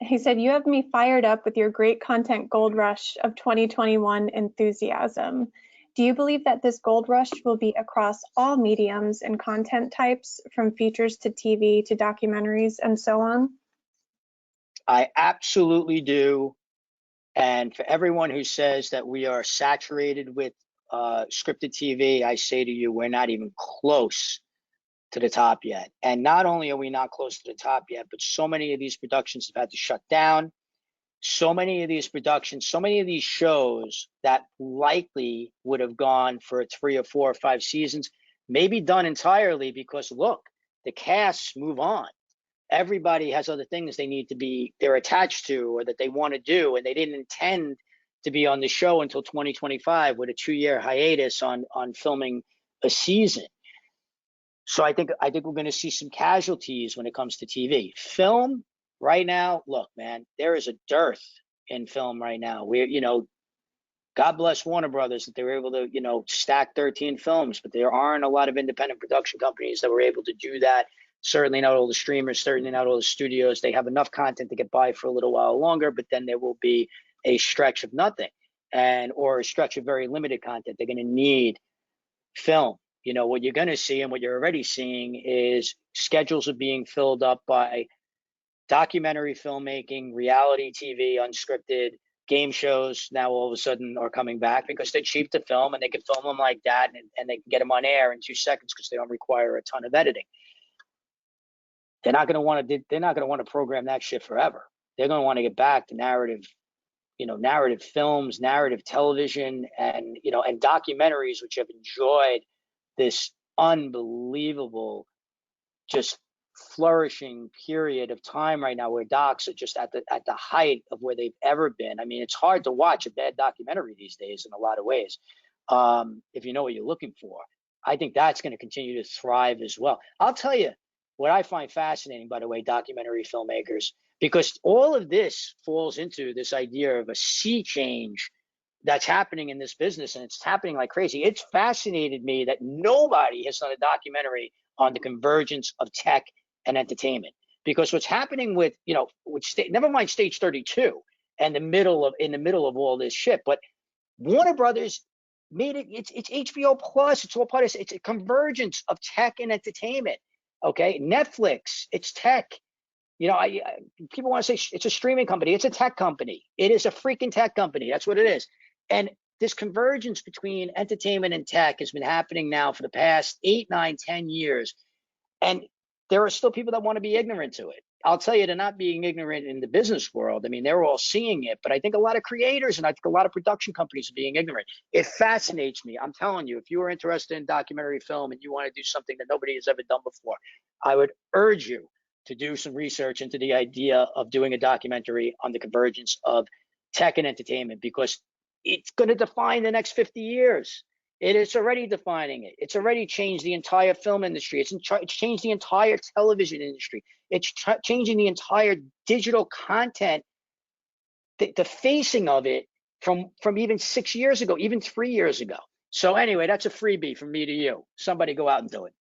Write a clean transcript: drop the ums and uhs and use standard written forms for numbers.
He said, "You have me fired up with your great content gold rush of 2021 enthusiasm. Do you believe that this gold rush will be across all mediums and content types, from features to TV to documentaries and so on?" I absolutely do. And for everyone who says that we are saturated with scripted TV, I say to you, we're not even close to the top yet. And not only are we not close to the top yet, but so many of these productions have had to shut down. So many of these productions, so many of these shows that likely would have gone for 3 or 4 or 5 seasons, may be done entirely because, look, the casts move on. Everybody has other things they're attached to or that they want to do, and they didn't intend to be on the show until 2025 with a 2-year hiatus on filming a season. So I think we're going to see some casualties when it comes to TV. Film right now, look, man, there is a dearth in film right now. God bless Warner Brothers that they were able to, stack 13 films, but there aren't a lot of independent production companies that were able to do that. Certainly not all the streamers, certainly not all the studios. They have enough content to get by for a little while longer, but then there will be a stretch of nothing or a stretch of very limited content. They're going to need film. What you're going to see and what you're already seeing is schedules are being filled up by documentary filmmaking, reality TV, unscripted. Game shows now all of a sudden are coming back because they're cheap to film and they can film them like that and they can get them on air in 2 seconds because they don't require a ton of editing. They're not going to want to program that shit forever. They're going to want to get back to narrative films, narrative television, and documentaries, which have enjoyed this unbelievable, just flourishing period of time right now where docs are just at the height of where they've ever been. I mean, it's hard to watch a bad documentary these days in a lot of ways, if you know what you're looking for. I think that's going to continue to thrive as well. I'll tell you what I find fascinating, by the way, documentary filmmakers, because all of this falls into this idea of a sea change that's happening in this business, and it's happening like crazy. It's fascinated me that nobody has done a documentary on the convergence of tech and entertainment, because what's happening with never mind Stage 32 and in the middle of all this shit, but Warner Brothers made it. It's HBO Plus. It's all part of. It's a convergence of tech and entertainment. Okay, Netflix. It's tech. People want to say it's a streaming company. It's a tech company. It is a freaking tech company. That's what it is. And this convergence between entertainment and tech has been happening now for the past 8, 9, 10 years. And there are still people that want to be ignorant to it. I'll tell you, they're not being ignorant in the business world. I mean, they're all seeing it, but I think a lot of creators and I think a lot of production companies are being ignorant. It fascinates me. I'm telling you, if you are interested in documentary film and you want to do something that nobody has ever done before, I would urge you to do some research into the idea of doing a documentary on the convergence of tech and entertainment, because it's going to define the next 50 years. It is already defining it. It's already changed the entire film industry. It's changed the entire television industry. It's changing the entire digital content, the facing of it from even 6 years ago, even 3 years ago. So anyway, that's a freebie from me to you. Somebody go out and do it.